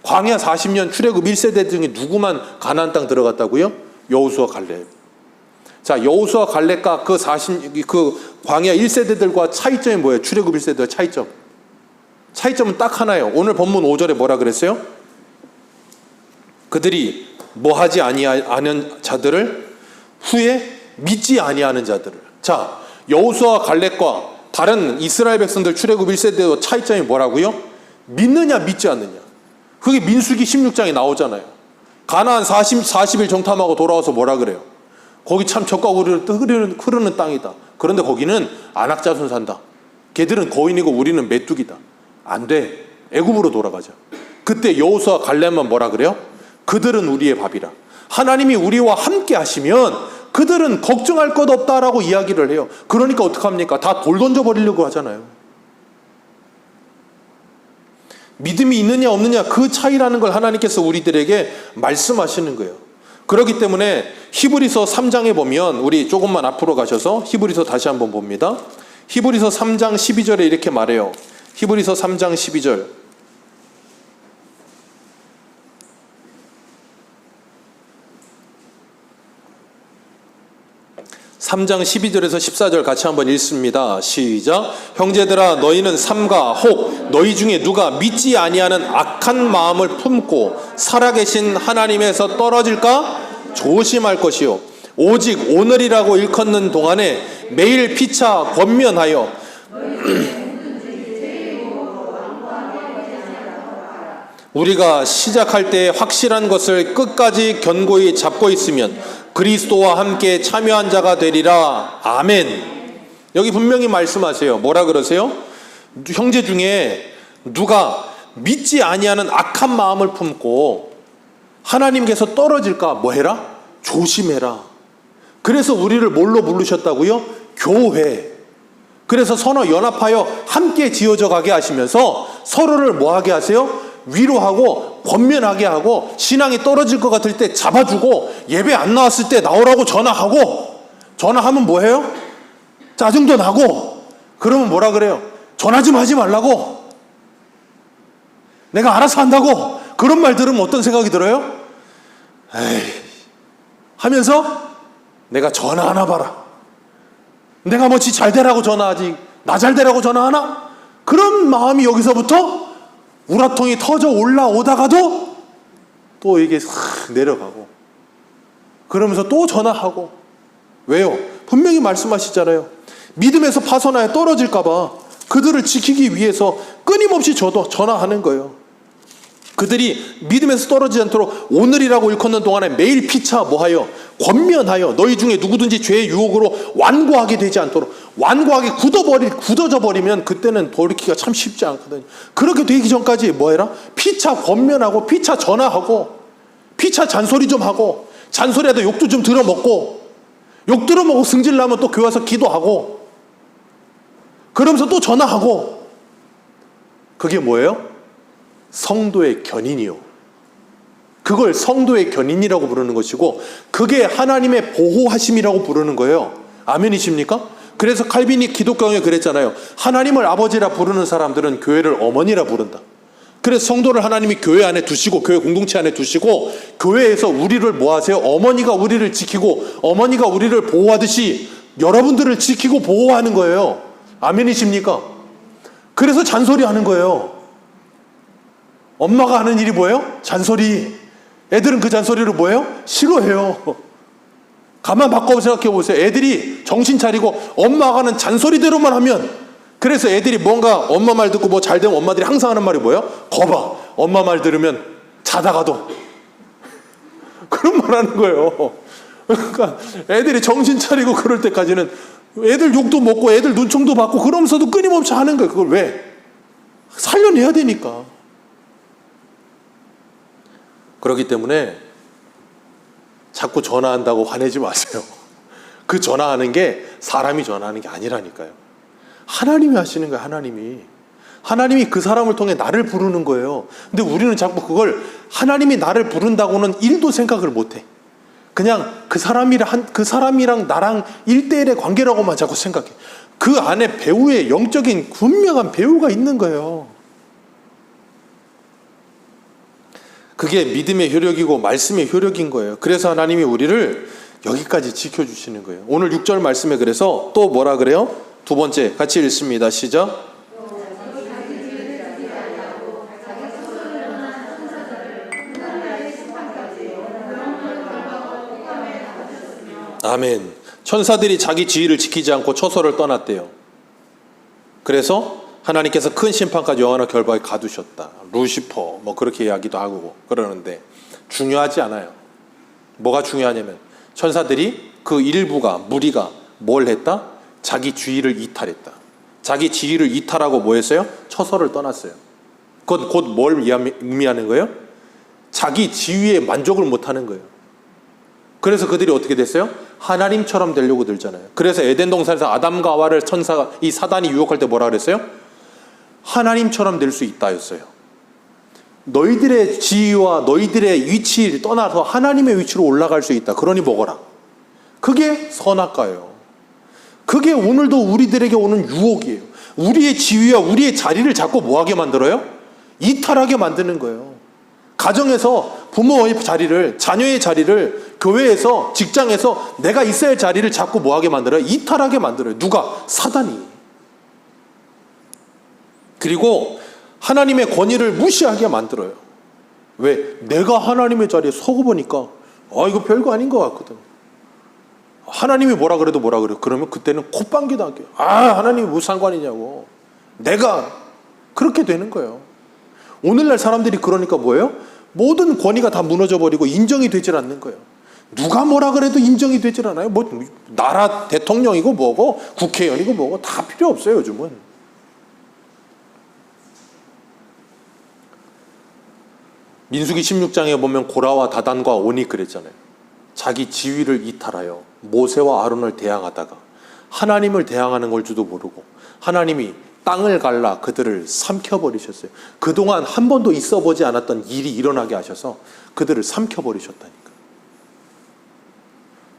광야 40년 출애굽 1세대 중에 누구만 가나안 땅 들어갔다고요? 여호수아 갈렙. 자, 여호수아 갈렙과 그 광야 1세대들과 차이점이 뭐예요? 출애굽 1세대와 차이점. 차이점은 딱 하나예요. 오늘 본문 5절에 뭐라 그랬어요? 그들이 뭐 하지 아니하는 자들을 후에 믿지 아니하는 자들을. 자, 여호수아 갈렙과 다른 이스라엘 백성들 출애굽 1세대와 차이점이 뭐라고요? 믿느냐 믿지 않느냐. 그게 민수기 16장에 나오잖아요. 가나안 40일 정탐하고 돌아와서 뭐라 그래요? 거기 참 젖과 흐르는 땅이다. 그런데 거기는 안악자손 산다. 걔들은 거인이고 우리는 메뚜기다. 안 돼. 애굽으로 돌아가자. 그때 여호수아 갈렙만 뭐라 그래요? 그들은 우리의 밥이라. 하나님이 우리와 함께 하시면 그들은 걱정할 것 없다라고 이야기를 해요. 그러니까 어떡합니까? 다 돌 던져버리려고 하잖아요. 믿음이 있느냐 없느냐 그 차이라는 걸 하나님께서 우리들에게 말씀하시는 거예요. 그렇기 때문에 히브리서 3장에 보면 우리 조금만 앞으로 가셔서 히브리서 다시 한번 봅니다. 히브리서 3장 12절에 이렇게 말해요. 히브리서 3장 12절. 3장 12절에서 14절 같이 한번 읽습니다. 시작. 형제들아 너희는 삼가 혹 너희 중에 누가 믿지 아니하는 악한 마음을 품고 살아계신 하나님에서 떨어질까 조심할 것이요 오직 오늘이라고 일컫는 동안에 매일 피차 권면하여 우리가 시작할 때 확실한 것을 끝까지 견고히 잡고 있으면 그리스도와 함께 참여한 자가 되리라. 아멘. 여기 분명히 말씀하세요. 뭐라 그러세요? 형제 중에 누가 믿지 아니하는 악한 마음을 품고 하나님께서 떨어질까 뭐 해라? 조심해라. 그래서 우리를 뭘로 부르셨다고요? 교회. 그래서 서로 연합하여 함께 지어져 가게 하시면서 서로를 뭐 하게 하세요? 위로하고 권면하게 하고 신앙이 떨어질 것 같을 때 잡아주고 예배 안 나왔을 때 나오라고 전화하고 전화하면 뭐해요? 짜증도 나고 그러면 뭐라 그래요? 전화 좀 하지 말라고 내가 알아서 한다고 그런 말 들으면 어떤 생각이 들어요? 에이 하면서 내가 전화하나 봐라 내가 뭐 지 잘 되라고 전화하지 나 잘 되라고 전화하나? 그런 마음이 여기서부터 우라통이 터져 올라오다가도 또 이게 싹 내려가고 그러면서 또 전화하고. 왜요? 분명히 말씀하시잖아요. 믿음에서 파손하여 떨어질까 봐 그들을 지키기 위해서 끊임없이 저도 전화하는 거예요. 그들이 믿음에서 떨어지지 않도록 오늘이라고 일컫는 동안에 매일 피차 뭐하여 권면하여 너희 중에 누구든지 죄의 유혹으로 완고하게 되지 않도록. 완고하게 굳어져 버리면 그때는 돌이키기가 참 쉽지 않거든요. 그렇게 되기 전까지 뭐해라? 피차 권면하고 피차 전화하고 피차 잔소리 좀 하고 잔소리하다 욕도 좀 들어먹고 욕 들어먹고 승질나면 또 교회 와서 기도하고 그러면서 또 전화하고. 그게 뭐예요? 성도의 견인이요. 그걸 성도의 견인이라고 부르는 것이고 그게 하나님의 보호하심이라고 부르는 거예요. 아멘이십니까? 그래서 칼빈이 기독교에 그랬잖아요. 하나님을 아버지라 부르는 사람들은 교회를 어머니라 부른다. 그래서 성도를 하나님이 교회 안에 두시고 교회 공동체 안에 두시고 교회에서 우리를 뭐 하세요? 어머니가 우리를 지키고 어머니가 우리를 보호하듯이 여러분들을 지키고 보호하는 거예요. 아멘이십니까? 그래서 잔소리하는 거예요. 엄마가 하는 일이 뭐예요? 잔소리. 애들은 그 잔소리를 뭐예요? 싫어해요. 가만 바꿔 생각해 보세요. 애들이 정신 차리고 엄마가 하는 잔소리대로만 하면, 그래서 애들이 뭔가 엄마 말 듣고 뭐 잘 되면 엄마들이 항상 하는 말이 뭐예요? 거봐. 엄마 말 들으면 자다가도 그런 말 하는 거예요. 그러니까 애들이 정신 차리고 그럴 때까지는 애들 욕도 먹고 애들 눈총도 받고 그러면서도 끊임없이 하는 거예요. 그걸 왜? 살려내야 되니까. 그렇기 때문에 자꾸 전화한다고 화내지 마세요. 그 전화하는 게 사람이 전화하는 게 아니라니까요. 하나님이 하시는 거예요. 하나님이 그 사람을 통해 나를 부르는 거예요. 근데 우리는 자꾸 그걸 하나님이 나를 부른다고는 1도 생각을 못해. 그냥 그 사람이랑 나랑 1대1의 관계라고만 자꾸 생각해. 그 안에 배우의 영적인 분명한 배우가 있는 거예요. 그게 믿음의 효력이고 말씀의 효력인 거예요. 그래서 하나님이 우리를 여기까지 지켜주시는 거예요. 오늘 6절 말씀에 그래서 또 뭐라 그래요? 두 번째 같이 읽습니다. 시작. 아멘. 천사들이 자기 지위를 지키지 않고 처소를 떠났대요. 그래서 하나님께서 큰 심판까지 영원한 결박에 가두셨다. 루시퍼 뭐 그렇게 이야기도 하고 그러는데 중요하지 않아요. 뭐가 중요하냐면 천사들이 그 일부가 무리가 뭘 했다? 자기 지위를 이탈했다. 자기 지위를 이탈하고 뭐 했어요? 처소를 떠났어요. 그건 곧 뭘 의미하는 거예요? 자기 지위에 만족을 못하는 거예요. 그래서 그들이 어떻게 됐어요? 하나님처럼 되려고 들잖아요. 그래서 에덴 동산에서 아담과 하와를 천사가 이 사단이 유혹할 때 뭐라 그랬어요? 하나님처럼 될 수 있다 했어요. 너희들의 지위와 너희들의 위치를 떠나서 하나님의 위치로 올라갈 수 있다. 그러니 먹어라. 그게 선악과예요. 그게 오늘도 우리들에게 오는 유혹이에요. 우리의 지위와 우리의 자리를 자꾸 뭐하게 만들어요? 이탈하게 만드는 거예요. 가정에서 부모의 자리를, 자녀의 자리를, 교회에서, 직장에서 내가 있어야 할 자리를 자꾸 뭐하게 만들어요? 이탈하게 만들어요. 누가? 사단이. 그리고 하나님의 권위를 무시하게 만들어요. 왜? 내가 하나님의 자리에 서고 보니까 이거 별거 아닌 것 같거든. 하나님이 뭐라 그래도 뭐라 그래요. 그러면 그때는 콧방귀도 안 껴요. 하나님이 무슨 상관이냐고. 내가 그렇게 되는 거예요. 오늘날 사람들이 그러니까 뭐예요? 모든 권위가 다 무너져 버리고 인정이 되질 않는 거예요. 누가 뭐라 그래도 인정이 되질 않아요. 뭐 나라 대통령이고 뭐고 국회의원이고 뭐고 다 필요 없어요. 요즘은. 민수기 16장에 보면 고라와 다단과 온이 그랬잖아요. 자기 지위를 이탈하여 모세와 아론을 대항하다가 하나님을 대항하는 걸 줄도 모르고 하나님이 땅을 갈라 그들을 삼켜버리셨어요. 그동안 한 번도 있어보지 않았던 일이 일어나게 하셔서 그들을 삼켜버리셨다니까.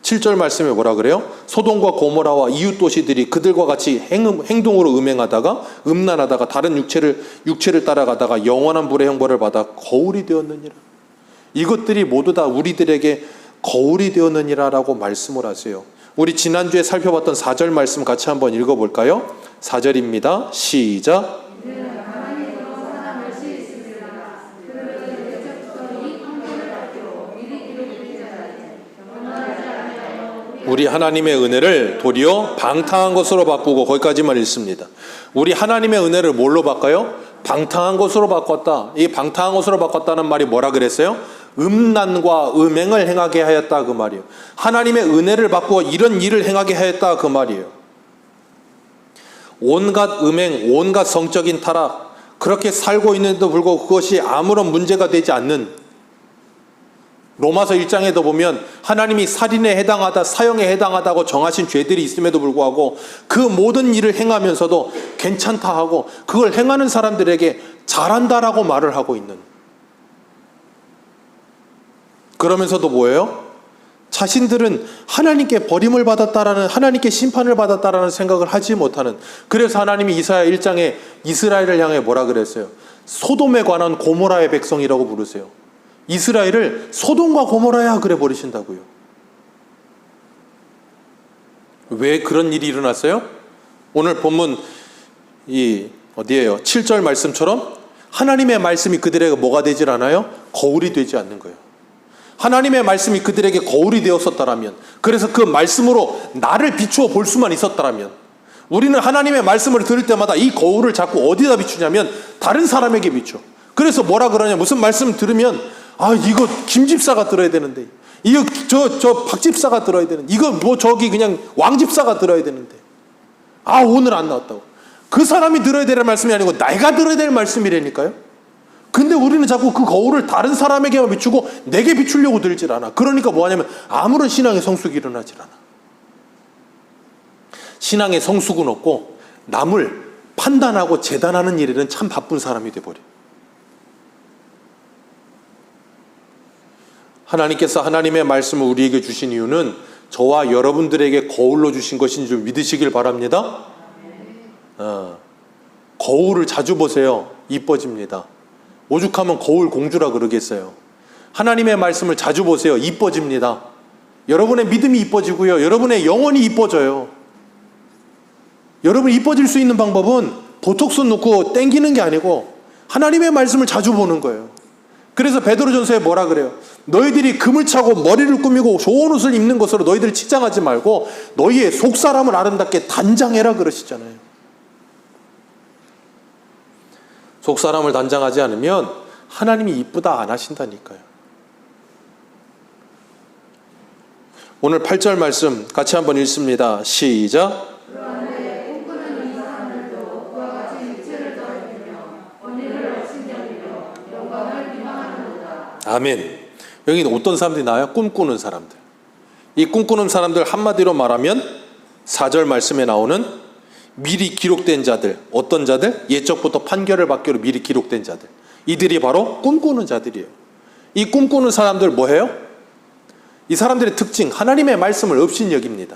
7절 말씀에 뭐라 그래요? 소돔과 고모라와 이웃 도시들이 그들과 같이 행동으로 음행하다가 음란하다가 다른 육체를 따라가다가 영원한 불의 형벌을 받아 거울이 되었느니라. 이것들이 모두 다 우리들에게 거울이 되었느니라 라고 말씀을 하세요. 우리 지난주에 살펴봤던 4절 말씀 같이 한번 읽어볼까요? 4절입니다. 시작. 우리 하나님의 은혜를 도리어 방탕한 것으로 바꾸고, 거기까지만 읽습니다. 우리 하나님의 은혜를 뭘로 바꿔요? 방탕한 것으로 바꿨다. 이 방탕한 것으로 바꿨다는 말이 뭐라 그랬어요? 음란과 음행을 행하게 하였다, 그 말이에요. 하나님의 은혜를 바꾸어 이런 일을 행하게 하였다, 그 말이에요. 온갖 음행, 온갖 성적인 타락, 그렇게 살고 있는데도 불구하고 그것이 아무런 문제가 되지 않는, 로마서 1장에도 보면 하나님이 살인에 해당하다, 사형에 해당하다고 정하신 죄들이 있음에도 불구하고 그 모든 일을 행하면서도 괜찮다 하고 그걸 행하는 사람들에게 잘한다라고 말을 하고 있는, 그러면서도 뭐예요? 자신들은 하나님께 버림을 받았다라는, 하나님께 심판을 받았다라는 생각을 하지 못하는, 그래서 하나님이 이사야 1장에 이스라엘을 향해 뭐라 그랬어요? 소돔에 관한 고모라의 백성이라고 부르세요. 이스라엘을 소돔과 고모라야 그래 버리신다고요. 왜 그런 일이 일어났어요? 오늘 본문 어디예요? 7절 말씀처럼 하나님의 말씀이 그들에게 뭐가 되질 않아요? 거울이 되지 않는 거예요. 하나님의 말씀이 그들에게 거울이 되었었다라면, 그래서 그 말씀으로 나를 비추어 볼 수만 있었다라면, 우리는 하나님의 말씀을 들을 때마다 이 거울을 자꾸 어디다 비추냐면 다른 사람에게 비춰. 그래서 뭐라 그러냐, 무슨 말씀 들으면 이거 김 집사가 들어야 되는데, 이거 저 박 집사가 들어야 되는데, 이거 뭐 저기 그냥 왕 집사가 들어야 되는데, 오늘 안 나왔다고. 그 사람이 들어야 될 말씀이 아니고 내가 들어야 될 말씀이라니까요. 근데 우리는 자꾸 그 거울을 다른 사람에게만 비추고 내게 비추려고 들질 않아. 그러니까 뭐 하냐면 아무런 신앙의 성숙이 일어나질 않아. 신앙의 성숙은 없고 남을 판단하고 재단하는 일에는 참 바쁜 사람이 돼버려. 하나님께서 하나님의 말씀을 우리에게 주신 이유는 저와 여러분들에게 거울로 주신 것인 줄 믿으시길 바랍니다. 거울을 자주 보세요. 이뻐집니다. 오죽하면 거울 공주라 그러겠어요. 하나님의 말씀을 자주 보세요. 이뻐집니다. 여러분의 믿음이 이뻐지고요. 여러분의 영혼이 이뻐져요. 여러분이 이뻐질 수 있는 방법은 보톡스 놓고 땡기는 게 아니고 하나님의 말씀을 자주 보는 거예요. 그래서 베드로전서에 뭐라 그래요? 너희들이 금을 차고 머리를 꾸미고 좋은 옷을 입는 것으로 너희들을 치장하지 말고 너희의 속사람을 아름답게 단장해라 그러시잖아요. 속사람을 단장하지 않으면 하나님이 이쁘다 안 하신다니까요. 오늘 8절 말씀 같이 한번 읽습니다. 시작. 아멘. 여기는 어떤 사람들이 나와요? 꿈꾸는 사람들. 이 꿈꾸는 사람들 한마디로 말하면 4절 말씀에 나오는 미리 기록된 자들. 어떤 자들? 예적부터 판결을 받기로 미리 기록된 자들. 이들이 바로 꿈꾸는 자들이에요. 이 꿈꾸는 사람들 뭐해요? 이 사람들의 특징, 하나님의 말씀을 업신여깁니다.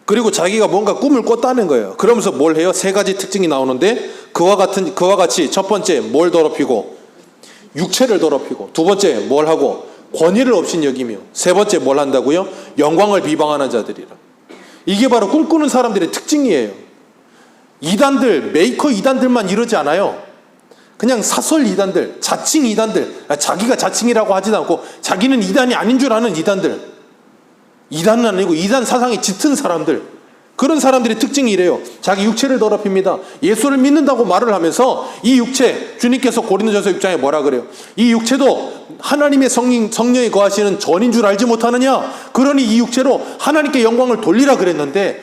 그리고 자기가 뭔가 꿈을 꿨다는 거예요. 그러면서 뭘 해요? 세 가지 특징이 나오는데 그와 같이 첫 번째 뭘 더럽히고 육체를 더럽히고, 두 번째 뭘 하고 권위를 업신여기며, 세 번째 뭘 한다고요? 영광을 비방하는 자들이라. 이게 바로 꿈꾸는 사람들의 특징이에요. 이단들, 메이커 이단들만 이러지 않아요. 그냥 사설 이단들, 자칭 이단들, 자기가 자칭이라고 하지도 않고 자기는 이단이 아닌 줄 아는 이단들, 이단은 아니고 이단 사상이 짙은 사람들, 그런 사람들의 특징이 이래요. 자기 육체를 더럽힙니다. 예수를 믿는다고 말을 하면서 이 육체, 주님께서 고린도전서 6장에 뭐라 그래요? 이 육체도 하나님의 성령이 거하시는 전인 줄 알지 못하느냐? 그러니 이 육체로 하나님께 영광을 돌리라 그랬는데,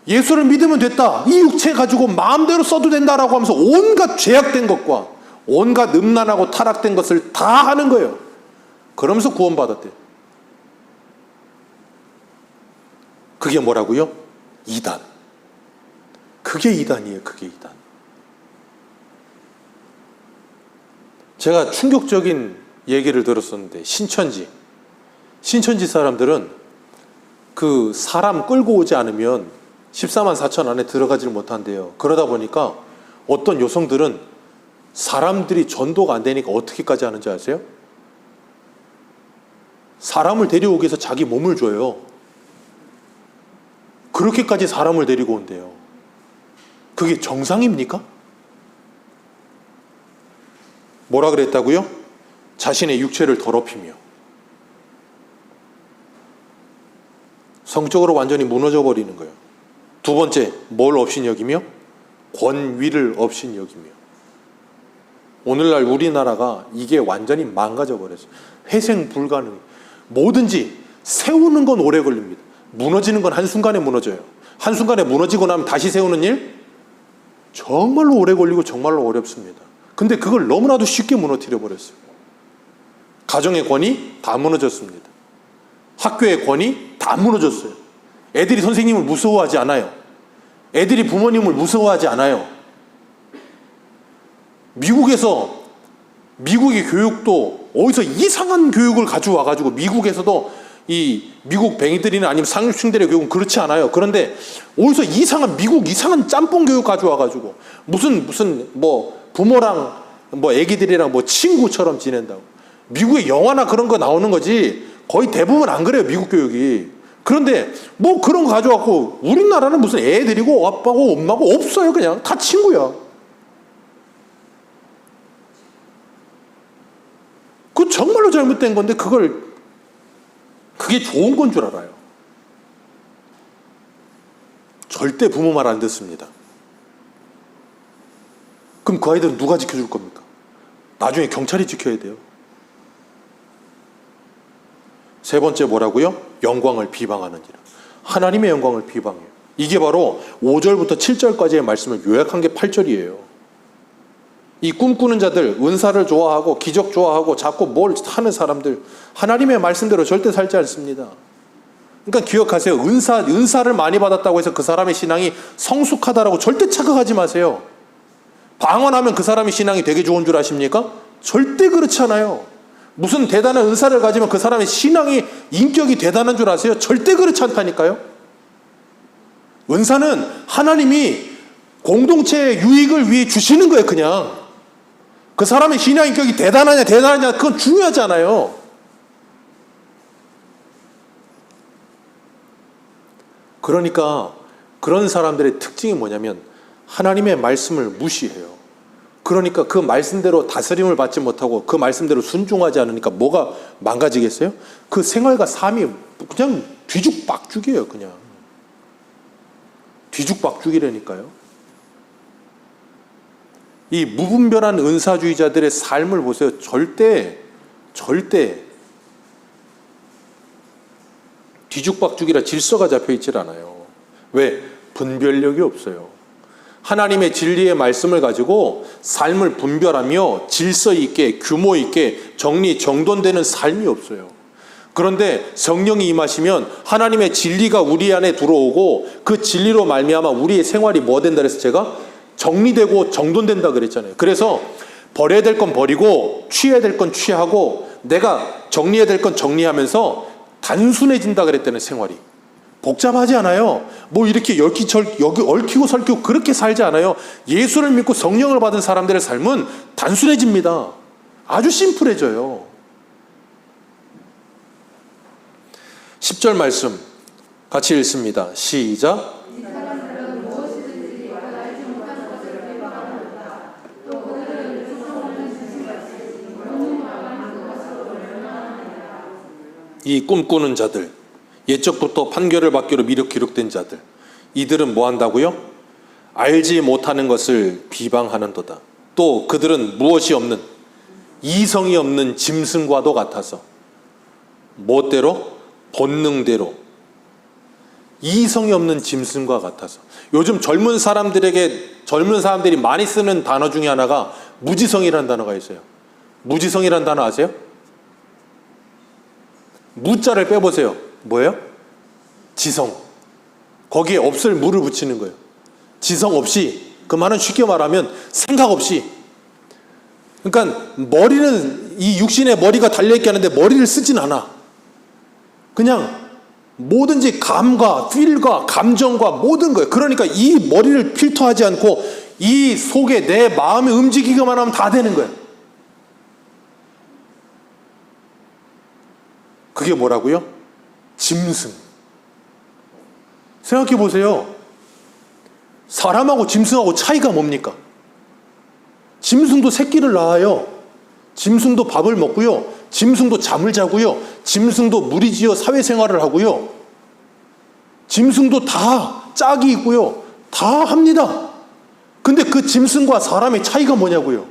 예수를 믿으면 됐다, 이 육체 가지고 마음대로 써도 된다라고 하면서 온갖 죄악된 것과 온갖 음란하고 타락된 것을 다 하는 거예요. 그러면서 구원받았대요. 그게 뭐라고요? 이단. 그게 이단이에요. 그게 이단. 제가 충격적인 얘기를 들었었는데, 신천지 사람들은 그 사람 끌고 오지 않으면 14만 4천 안에 들어가지를 못한대요. 그러다 보니까 어떤 여성들은 사람들이 전도가 안 되니까 어떻게까지 하는지 아세요? 사람을 데려오기 위해서 자기 몸을 줘요. 그렇게까지 사람을 데리고 온대요. 그게 정상입니까? 뭐라 그랬다고요? 자신의 육체를 더럽히며. 성적으로 완전히 무너져 버리는 거예요. 두 번째, 뭘 업신 여기며? 권위를 업신 여기며. 오늘날 우리나라가 이게 완전히 망가져 버렸어요. 회생 불가능. 뭐든지 세우는 건 오래 걸립니다. 무너지는 건 한순간에 무너져요. 한순간에 무너지고 나면 다시 세우는 일 정말로 오래 걸리고 정말로 어렵습니다. 근데 그걸 너무나도 쉽게 무너뜨려 버렸어요. 가정의 권위 다 무너졌습니다. 학교의 권위 다 무너졌어요. 애들이 선생님을 무서워하지 않아요. 애들이 부모님을 무서워하지 않아요. 미국의 교육도 어디서 이상한 교육을 가져와 가지고 미국에서도 이 미국 뱅이들이나 아니면 상류층들의 교육은 그렇지 않아요. 그런데 어디서 미국 이상한 짬뽕 교육 가져와 가지고 무슨 뭐 부모랑 뭐 애기들이랑 뭐 친구처럼 지낸다고. 미국의 영화나 그런 거 나오는 거지 거의 대부분 안 그래요, 미국 교육이. 그런데 뭐 그런 거 가져왔고 우리나라는 무슨 애들이고 아빠고 엄마고 없어요. 그냥 다 친구야. 그 정말로 잘못된 건데 그게 좋은 건 줄 알아요. 절대 부모 말 안 듣습니다. 그럼 그 아이들은 누가 지켜줄 겁니까? 나중에 경찰이 지켜야 돼요. 세 번째 뭐라고요? 영광을 비방하느니라. 하나님의 영광을 비방해요. 이게 바로 5절부터 7절까지의 말씀을 요약한 게 8절이에요. 이 꿈꾸는 자들, 은사를 좋아하고 기적 좋아하고 자꾸 뭘 하는 사람들, 하나님의 말씀대로 절대 살지 않습니다. 그러니까 기억하세요. 은사를 많이 받았다고 해서 그 사람의 신앙이 성숙하다라고 절대 착각하지 마세요. 방언하면 그 사람의 신앙이 되게 좋은 줄 아십니까? 절대 그렇지 않아요. 무슨 대단한 은사를 가지면 그 사람의 신앙이 인격이 대단한 줄 아세요? 절대 그렇지 않다니까요. 은사는 하나님이 공동체의 유익을 위해 주시는 거예요. 그냥 그 사람의 신앙 인격이 대단하냐 그건 중요하지 않아요. 그러니까 그런 사람들의 특징이 뭐냐면 하나님의 말씀을 무시해요. 그러니까 그 말씀대로 다스림을 받지 못하고 그 말씀대로 순종하지 않으니까 뭐가 망가지겠어요? 그 생활과 삶이 그냥 뒤죽박죽이에요. 그냥 뒤죽박죽이라니까요. 이 무분별한 은사주의자들의 삶을 보세요. 절대 뒤죽박죽이라 질서가 잡혀있질 않아요. 왜? 분별력이 없어요. 하나님의 진리의 말씀을 가지고 삶을 분별하며 질서 있게 규모 있게 정돈되는 삶이 없어요. 그런데 성령이 임하시면 하나님의 진리가 우리 안에 들어오고 그 진리로 말미암아 우리의 생활이 뭐 된다 그래서 제가 정리되고 정돈된다 그랬잖아요. 그래서 버려야 될 건 버리고 취해야 될 건 취하고 내가 정리해야 될 건 정리하면서 단순해진다 그랬다는 생활이. 복잡하지 않아요. 뭐 이렇게 얽히고 설키고 그렇게 살지 않아요. 예수를 믿고 성령을 받은 사람들의 삶은 단순해집니다. 아주 심플해져요. 10절 말씀 같이 읽습니다. 시작. 이 꿈꾸는 자들, 옛적부터 판결을 받기로 미륵 기록된 자들, 이들은 뭐 한다고요? 알지 못하는 것을 비방하는도다. 또 그들은 무엇이 없는, 이성이 없는 짐승과도 같아서 뭐대로? 본능대로. 이성이 없는 짐승과 같아서. 요즘 젊은 사람들이 많이 쓰는 단어 중에 하나가 무지성이라는 단어가 있어요. 무지성이라는 단어 아세요? 무자를 빼보세요. 뭐예요? 지성. 거기에 없을 무를 붙이는 거예요. 지성 없이, 그 말은 쉽게 말하면 생각 없이. 그러니까 머리는 이 육신에 머리가 달려있게 하는데 머리를 쓰진 않아. 그냥 뭐든지 감과 필과 감정과 모든 거예요. 그러니까 이 머리를 필터하지 않고 이 속에 내 마음이 움직이기만 하면 다 되는 거예요. 그게 뭐라고요? 짐승. 생각해 보세요. 사람하고 짐승하고 차이가 뭡니까? 짐승도 새끼를 낳아요. 짐승도 밥을 먹고요. 짐승도 잠을 자고요. 짐승도 무리지어 사회생활을 하고요. 짐승도 다 짝이 있고요. 다 합니다. 근데 그 짐승과 사람의 차이가 뭐냐고요?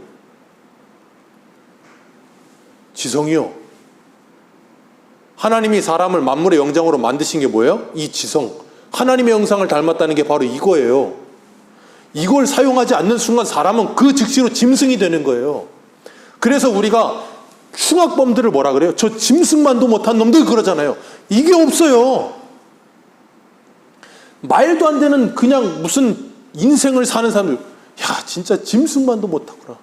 지성이요. 하나님이 사람을 만물의 영장으로 만드신 게 뭐예요? 이 지성. 하나님의 형상을 닮았다는 게 바로 이거예요. 이걸 사용하지 않는 순간 사람은 그 즉시로 짐승이 되는 거예요. 그래서 우리가 흉악범들을 뭐라 그래요? 저 짐승만도 못한 놈들 그러잖아요. 이게 없어요. 말도 안 되는 그냥 무슨 인생을 사는 사람들, 야 진짜 짐승만도 못하구나,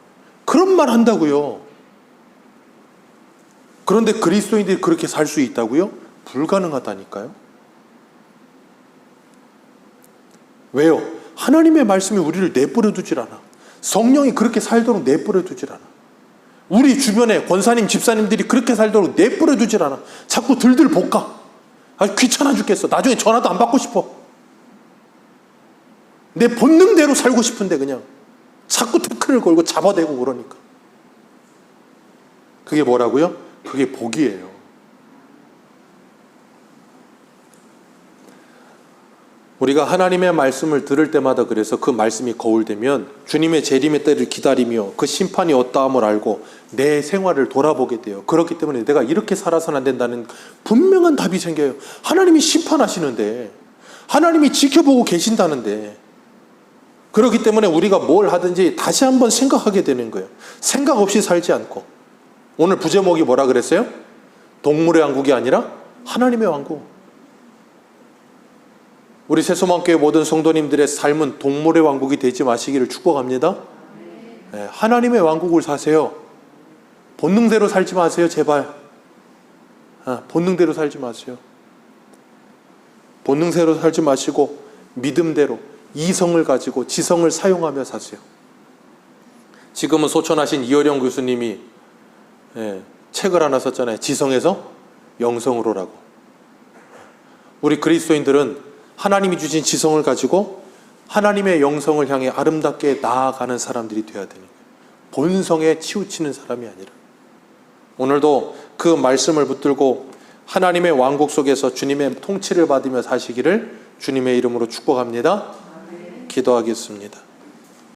그런 말 한다고요. 그런데 그리스도인들이 그렇게 살 수 있다고요? 불가능하다니까요. 왜요? 하나님의 말씀이 우리를 내버려 두질 않아. 성령이 그렇게 살도록 내버려 두질 않아. 우리 주변에 권사님, 집사님들이 그렇게 살도록 내버려 두질 않아. 자꾸 들들 볶아. 아주 귀찮아 죽겠어. 나중에 전화도 안 받고 싶어. 내 본능대로 살고 싶은데 그냥 자꾸 태클을 걸고 잡아대고 그러니까. 그게 뭐라고요? 그게 복이에요. 우리가 하나님의 말씀을 들을 때마다 그래서 그 말씀이 거울되면 주님의 재림의 때를 기다리며 그 심판이 어떠함을 알고 내 생활을 돌아보게 돼요. 그렇기 때문에 내가 이렇게 살아서는 안 된다는 분명한 답이 생겨요. 하나님이 심판하시는데, 하나님이 지켜보고 계신다는데, 그렇기 때문에 우리가 뭘 하든지 다시 한번 생각하게 되는 거예요. 생각 없이 살지 않고. 오늘 부제목이 뭐라 그랬어요? 동물의 왕국이 아니라 하나님의 왕국. 우리 새소망교회 모든 성도님들의 삶은 동물의 왕국이 되지 마시기를 축복합니다. 네, 하나님의 왕국을 사세요. 본능대로 살지 마세요, 제발. 본능대로 살지 마세요. 본능대로 살지 마시고 믿음대로 이성을 가지고 지성을 사용하며 사세요. 지금은 소천하신 이어령 교수님이 책을 하나 썼잖아요. 지성에서 영성으로라고. 우리 그리스도인들은 하나님이 주신 지성을 가지고 하나님의 영성을 향해 아름답게 나아가는 사람들이 되어야 되는 거예요. 본성에 치우치는 사람이 아니라. 오늘도 그 말씀을 붙들고 하나님의 왕국 속에서 주님의 통치를 받으며 사시기를 주님의 이름으로 축복합니다. 기도하겠습니다.